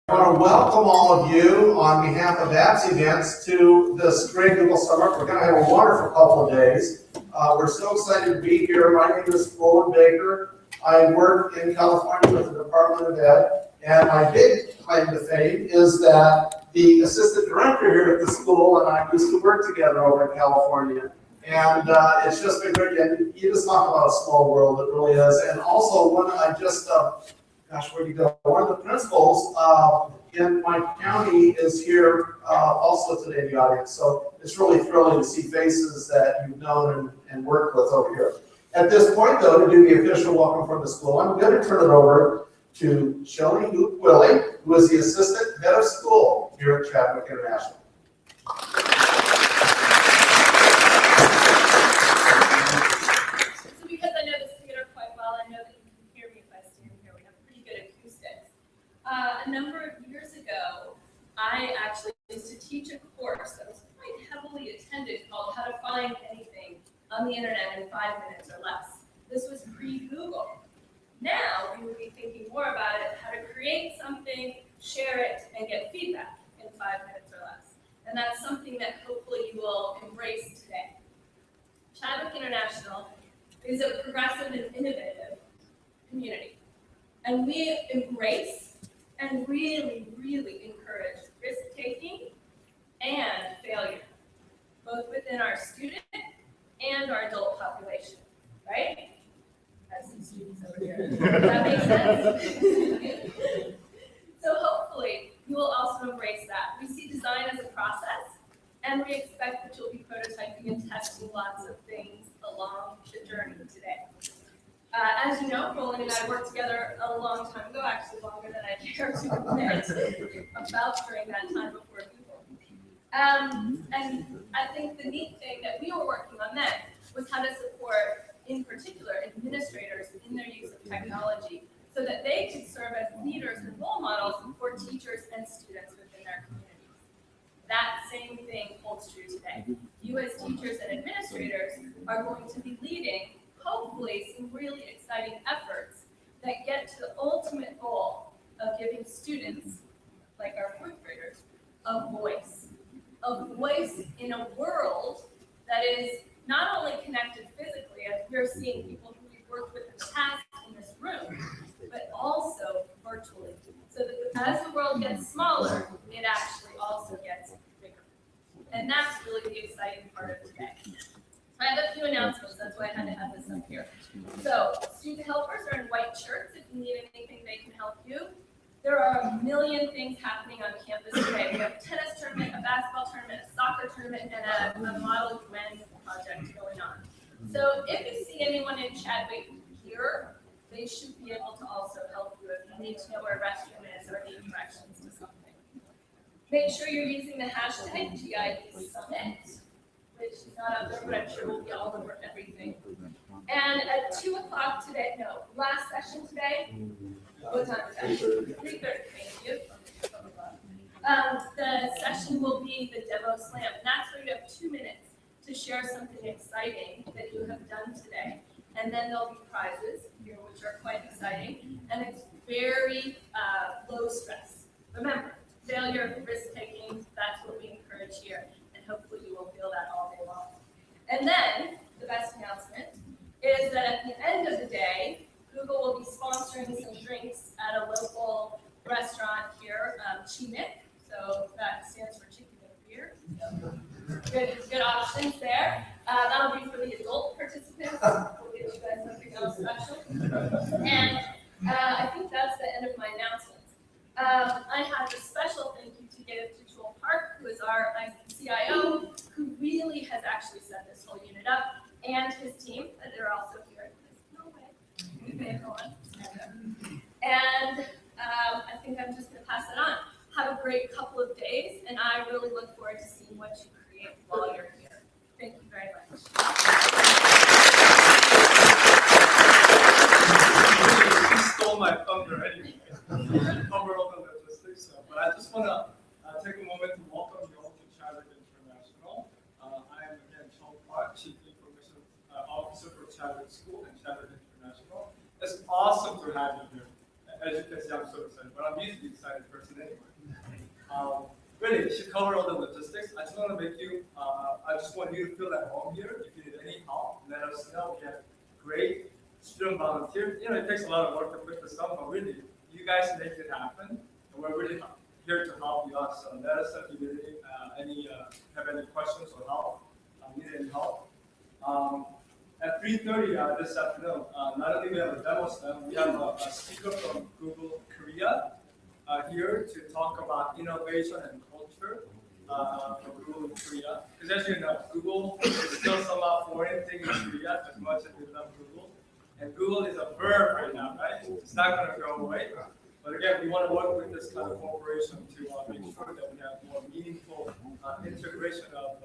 I want to welcome all of you on behalf of ABS Events to this great Google Summit. We're going to have a wonderful couple of days. We're so excited to be here. My name is Roland Baker. I work in California with the Department of Ed, and my big claim to fame is that the assistant director here at the school and I used to work together over in California. And it's just been great. And you just talk about a small world, it really is. And also, one I just gosh, where'd you go? One of the principals in my county is here also today in the audience. So it's really thrilling to see faces that you've known and worked with over here. At this point, though, to do the official welcome from the school, I'm going to turn it over to Shelley Willie, who is the assistant head of school here at Chatwick International. A number of years ago, I actually used to teach a course that was quite heavily attended called How to Find Anything on the Internet in 5 minutes or less. This was pre-Google. Now, we would be thinking more about it, how to create something, share it, and get feedback in 5 minutes or less. And that's something that hopefully you will embrace today. Chatwick International is a progressive and innovative community. And we embrace and really, really encourage risk-taking and failure, both within our student and our adult population, right? I have some students over here. Does that make sense? So hopefully, you will also embrace that. We see design as a process, and we expect that you'll be prototyping and testing lots of things along the journey today. As you know, Roland and I worked together a long time ago, actually longer than I care to admit, about during that time before Google. And I think the neat thing that we were working on then was how to support, in particular, administrators in their use of technology so that they could serve as leaders and role models for teachers and students within their communities. That same thing holds true today. You as teachers and administrators are going to be leading hopefully some really exciting efforts that get to the ultimate goal of giving students, like our fourth graders, a voice. A voice in a world that is not only connected physically, as we're seeing people who we've worked with in the past in this room, but also virtually. So that as the world gets smaller, it actually also gets bigger. And that's really the exciting part of today. I have a few announcements, that's why I had to have this up here. So, student helpers are in white shirts. If you need anything, they can help you. There are a million things happening on campus today. We have a tennis tournament, a basketball tournament, a soccer tournament, and a model UN project going on. So, if you see anyone in Chatwick here, they should be able to also help you if you need to know where a restroom is or need directions to something. Make sure you're using the hashtag GIDSummit, which is not up there, but I'm sure we'll be all over everything. And at 2 o'clock today, no, last session today, what time is that? 3:30, thank you. The session will be the demo slam, and that's where you have 2 minutes to share something exciting that you have done today. And then there'll be prizes here, which are quite exciting, and it's very low stress. Remember, failure, risk-taking, that's what we encourage here. Hopefully you will feel that all day long. And then, the best announcement is that at the end of the day, Google will be sponsoring some drinks at a local restaurant here, Chatwick. So that stands for chicken and beer. So good options there. That'll be for the adult participants. We'll get you guys something else special. And I think that's the end of my announcements. I have a special thank you to give to Joel Park, who is our CIO, who really has actually set this whole unit up, and his team, that they're also here. No way. Okay, hold on. And I think I'm just going to pass it on. Have a great couple of days, and I really look forward to seeing what you create while you're here. Thank you very much. You stole my thunder anyway. Cover all the logistics, but I just want to take a moment to welcome you all to Chatwick International. I am again Joel Park, Chief Information Officer for Chatwick School and Chatwick International. It's awesome to have you here. as you can see, I'm so excited, but I'm usually excited person anyway. Really, to cover all the logistics, I just want to make you, I just want you to feel at home here. If you need any help, let us know. We have great student volunteers. You know, it takes a lot of work to put this up, but really, you guys make it happen, and we're really here to help you out. So let us know if you need have any questions or help, need any help. At 3:30 this afternoon, not only we have a demo stand, we have a speaker from Google Korea here to talk about innovation and culture for Google in Korea. Because as you know, Google is still somehow foreign thing in Korea as much as we love Google. And Google is a verb right now, right? It's not going to go away. But again, we want to work with this kind of corporation to make sure that we have more meaningful integration of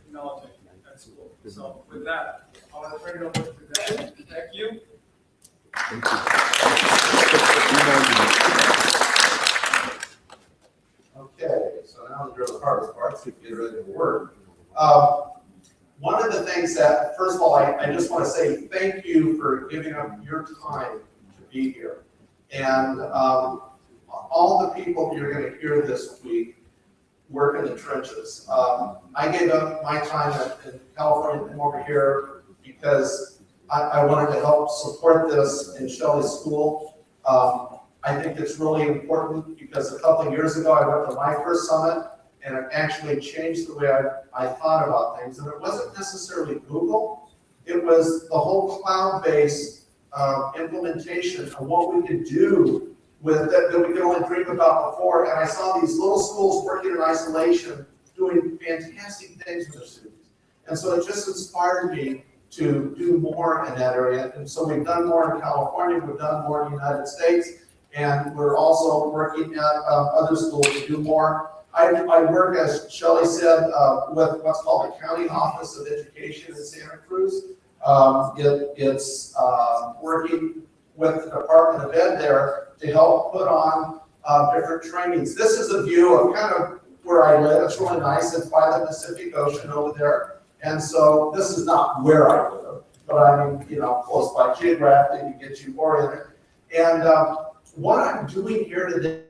technology at school. So with that, I want to turn it over to Dan. Thank you. Okay, so now we're the hardest part, so we can get ready to work. One of the things that, first of all, I just want to say thank you for giving up your time to be here. And all the people you're going to hear this week work in the trenches. I gave up my time in California and over here because I wanted to help support this in Shelley's school. I think it's really important because a couple of years ago I went to my first summit and it actually changed the way I thought about things. And it wasn't necessarily Google, it was the whole cloud-based implementation of what we could do with that we could only dream about before. And I saw these little schools working in isolation, doing fantastic things with their students. And so it just inspired me to do more in that area. And so we've done more in California, we've done more in the United States, and we're also working at other schools to do more. I work, as Shelley said, with what's called the County Office of Education in Santa Cruz. It's working with the Department of Ed there to help put on different trainings. This is a view of kind of where I live. It's really nice. It's by the Pacific Ocean over there. And so this is not where I live, but I mean, close by geographically to get you oriented. And what I'm doing here today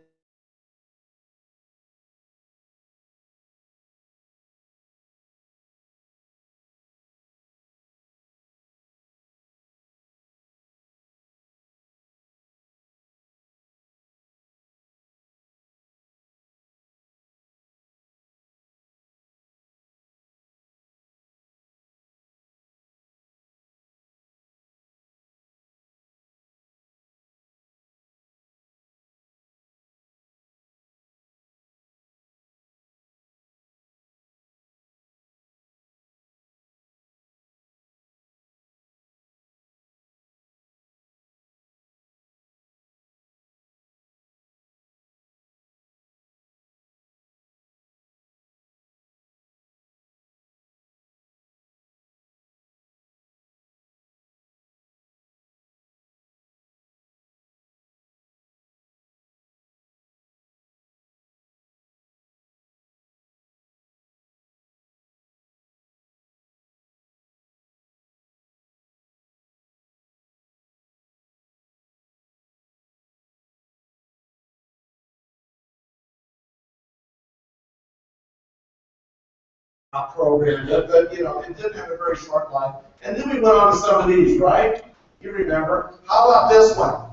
program, but it didn't have a very short life. And then we went on to some of these, right? You remember? How about this one?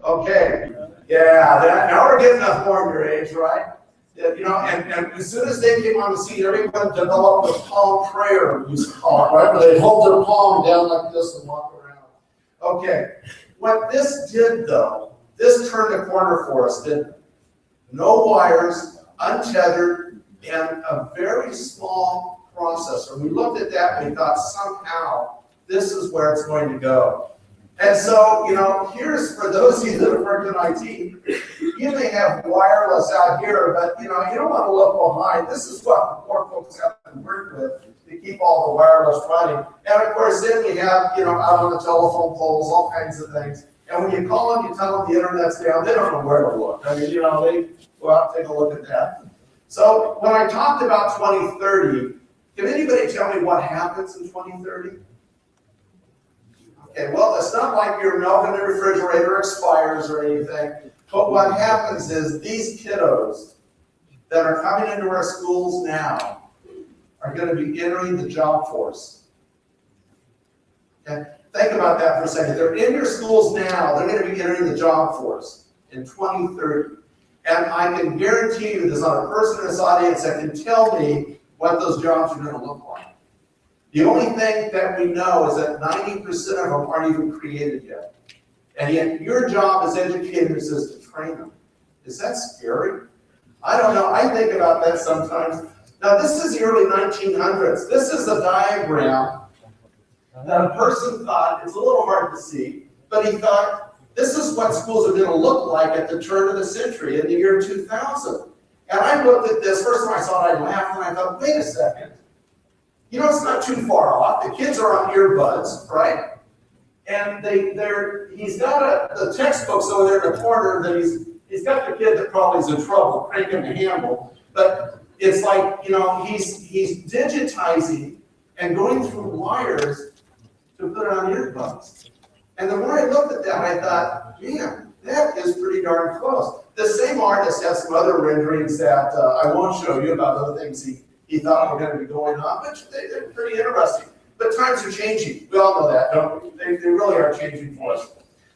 Okay, yeah, now we're getting up more your age, right? And as soon as they came on the scene, everyone developed a palm prayer, we used to call it, right? Where they hold their palm down like this and walk around. Okay, what this did though, this turned a corner for us, didn't it? No wires, untethered, and a very small processor. We looked at that and we thought somehow this is where it's going to go. And so, here's for those of you that have worked in IT, you may have wireless out here, but you don't want to look behind. This is what the poor folks have to work with to keep all the wireless running. And of course, then we have, out on the telephone poles, all kinds of things. And when you call them, you tell them the internet's down, they don't know where to look. I mean, they go out and take a look at that. So when I talked about 2030, can anybody tell me what happens in 2030? Okay, well, it's not like your milk in the refrigerator expires or anything, but what happens is these kiddos that are coming into our schools now are going to be entering the job force. Okay? Think about that for a second. They're in your schools now, they're going to be entering the job force in 2030. And I can guarantee you there's not a person in this audience that can tell me what those jobs are going to look like. The only thing that we know is that 90% of them aren't even created yet. And yet your job as educators is to train them. Is that scary? I don't know. I think about that sometimes. Now, this is the early 1900s. This is a diagram that a person thought, it's a little hard to see, but he thought, this is what schools are going to look like at the turn of the century, in the year 2000. And I looked at this, first time I saw it, I laughed, and I thought, wait a second. You know, it's not too far off. The kids are on earbuds, right? And he's got the textbooks over there in the corner that he's got the kid that probably is in trouble, cranking the handle. But it's like, you know, he's digitizing and going through wires to put it on earbuds. And the more I looked at that, I thought, man, that is pretty darn close. The same artist has some other renderings that I won't show you about other things he thought were going to be going on, but they're pretty interesting. But times are changing. We all know that, don't we? They really are changing for us.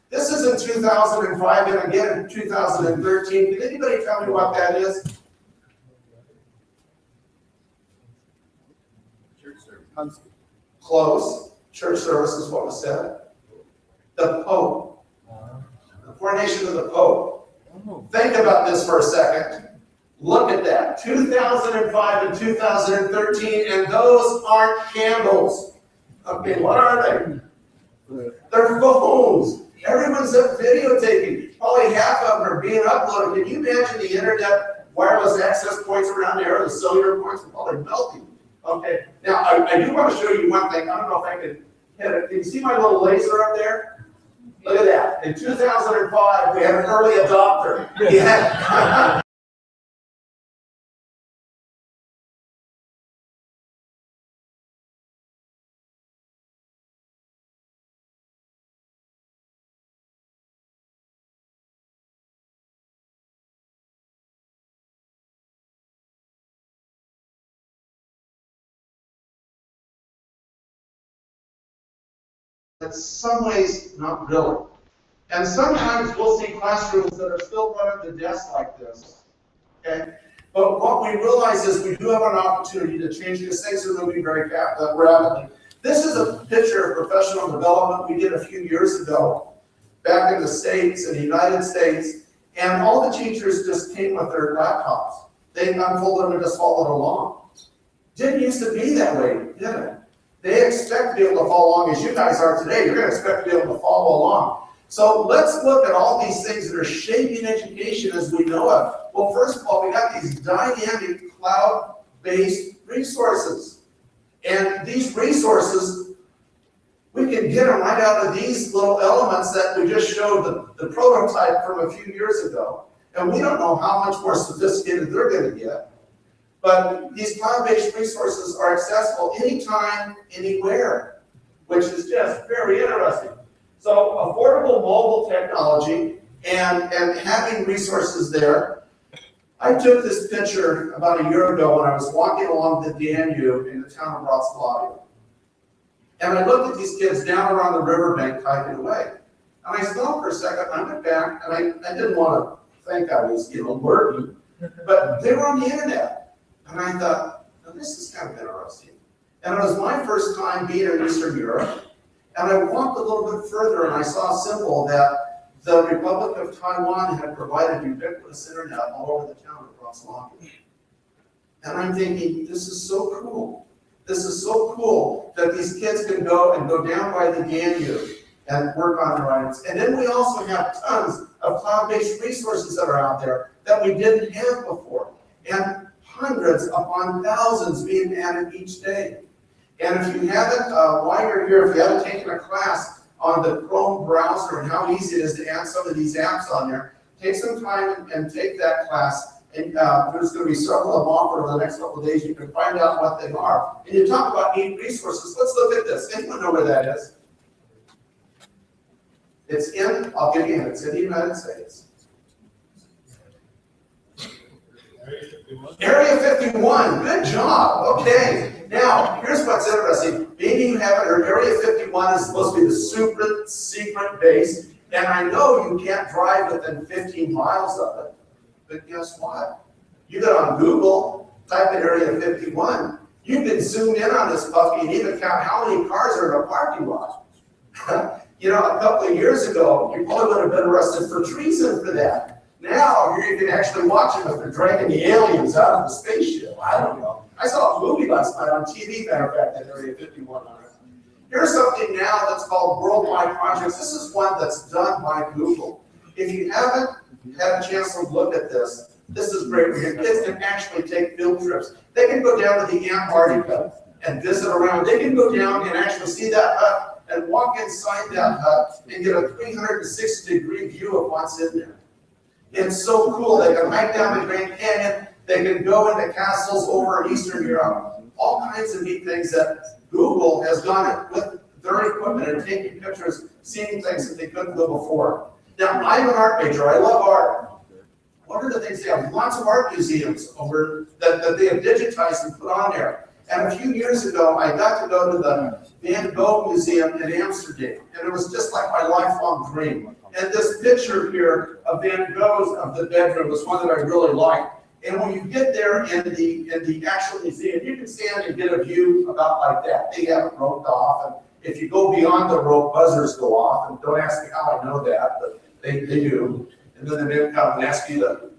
This is in 2005, and again in 2013. Can anybody tell me what that is? Church service. Close. Church service is what was said. The Pope. The coronation of the Pope. Think about this for a second. Look at that. 2005 and 2013, and those aren't candles. Okay, what are they? They're phones. Everyone's videotaping. Probably half of them are being uploaded. Can you imagine the internet wireless access points around there, the cellular points are probably melting. Okay, now I do want to show you one thing. I don't know if I can hit it. Can you see my little laser up there? Look at that. In 2005, we had an early adopter. Yeah. In some ways, not really. And sometimes we'll see classrooms that are still run at the desk like this. Okay? But what we realize is we do have an opportunity to change these things are moving very rapidly. This is a picture of professional development we did a few years ago, back in the States, in the United States, and all the teachers just came with their laptops. They unfolded them and just followed along. Didn't used to be that way, did it? They expect to be able to follow along as you guys are today. You're going to expect to be able to follow along. So let's look at all these things that are shaping education as we know it. Well, first of all, we got these dynamic cloud-based resources. And these resources, we can get them right out of these little elements that we just showed the prototype from a few years ago. And we don't know how much more sophisticated they're going to get. But these cloud-based resources are accessible anytime, anywhere, which is just very interesting. So affordable mobile technology and having resources there. I took this picture about a year ago when I was walking along the Danube in the town of Wrocław. And I looked at these kids down around the riverbank typing away. And I stopped for a second, I went back, and I didn't want to think I was, working, but they were on the internet. And I thought, well, this is kind of interesting. And it was my first time being in Eastern Europe. And I walked a little bit further and I saw a symbol that the Republic of Taiwan had provided ubiquitous internet all over the town of Wrocław. And I'm thinking, this is so cool. This is so cool that these kids can go down by the Danube and work on their items. And then we also have tons of cloud-based resources that are out there that we didn't have before. And hundreds upon thousands being added each day. And if you haven't, while you're here, if you haven't taken a class on the Chrome browser and how easy it is to add some of these apps on there, take some time and take that class. And there's going to be several of them offered over the next couple of days. You can find out what they are. And you talk about neat resources. Let's look at this. Anyone know where that is? I'll give you a hint, it's in the United States. Area 51, good job, okay. Now, here's what's interesting. Maybe you haven't heard, Area 51 is supposed to be the super secret base, and I know you can't drive within 15 miles of it, but guess what? You get on Google, type in Area 51, you can zoom in on this puppy and even count how many cars are in a parking lot. You know, a couple of years ago, you probably would have been arrested for treason for that. Now, you can actually watch them if they're dragging the aliens out of the spaceship. I don't know. I saw a movie last night on TV, matter of fact, at Area 51 on it. Here's something now that's called Worldwide Projects. This is one that's done by Google. If you haven't had a chance to look at this, this is great. Your kids can actually take field trips. They can go down to the Antarctica and visit around. They can go down and actually see that hut and walk inside that hut and get a 360-degree view of what's in there. It's so cool. They can hike down the Grand Canyon. They can go into castles over in Eastern Europe. All kinds of neat things that Google has done with their equipment and taking pictures, seeing things that they couldn't do before. Now, I'm an art major. I love art. What are the things they have? Lots of art museums over that they have digitized and put on there. And a few years ago, I got to go to the Van Gogh Museum in Amsterdam, and it was just like my lifelong dream. And this picture here of Van Gogh's of the bedroom was one that I really liked. And when you get there in the actual museum, you can stand and get a view about like that. They have it roped off, and if you go beyond the rope, buzzers go off. And don't ask me how I know that, but they do. And then the men come and ask you to,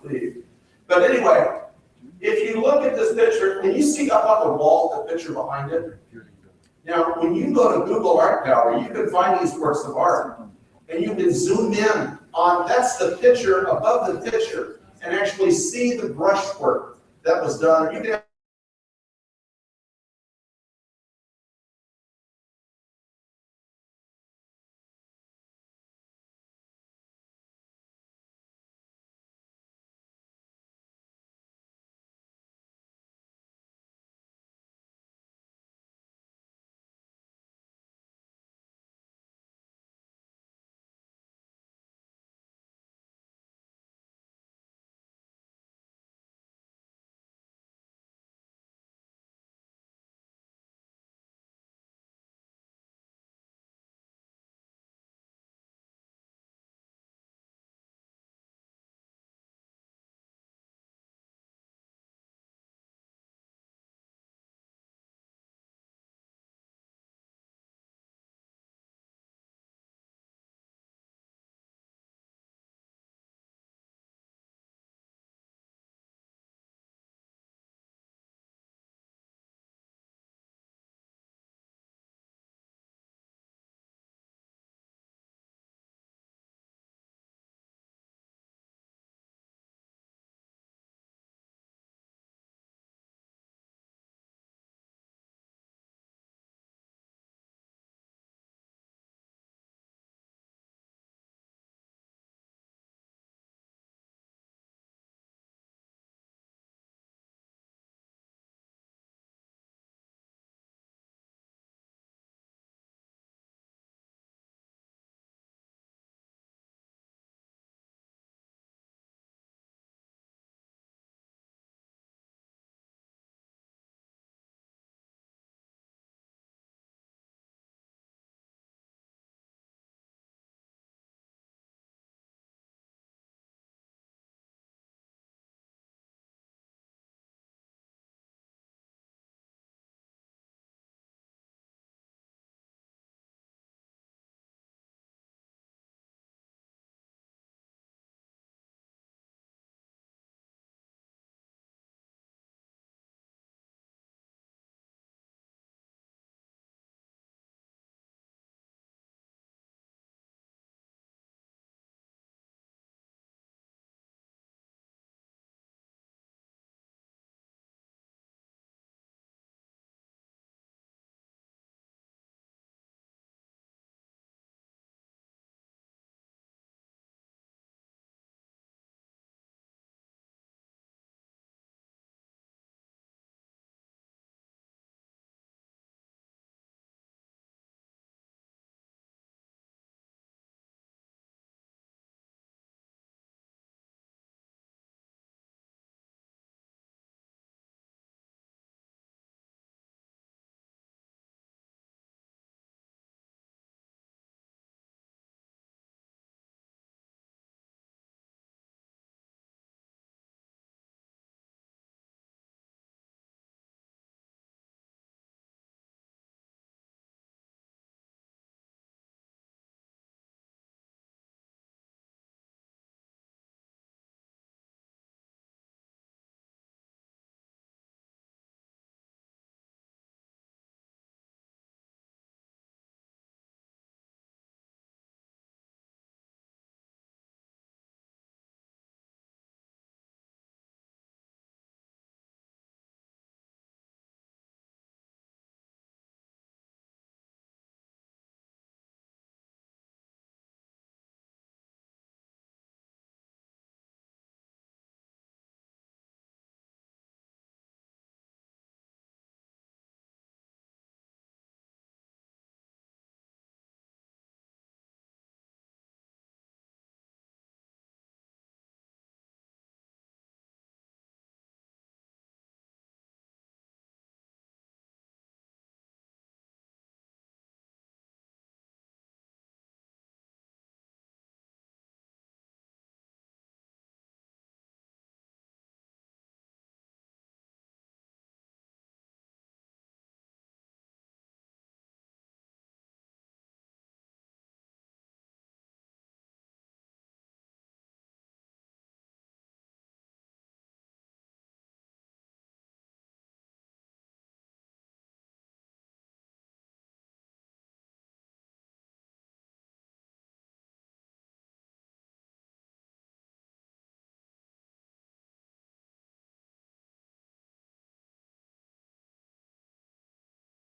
leave. But anyway, if you look at this picture, and you see up on the wall the picture behind it. Now, when you go to Google Art Gallery, you can find these works of art. And you can zoom in on, that's the picture above the picture, and actually see the brushwork that was done. You can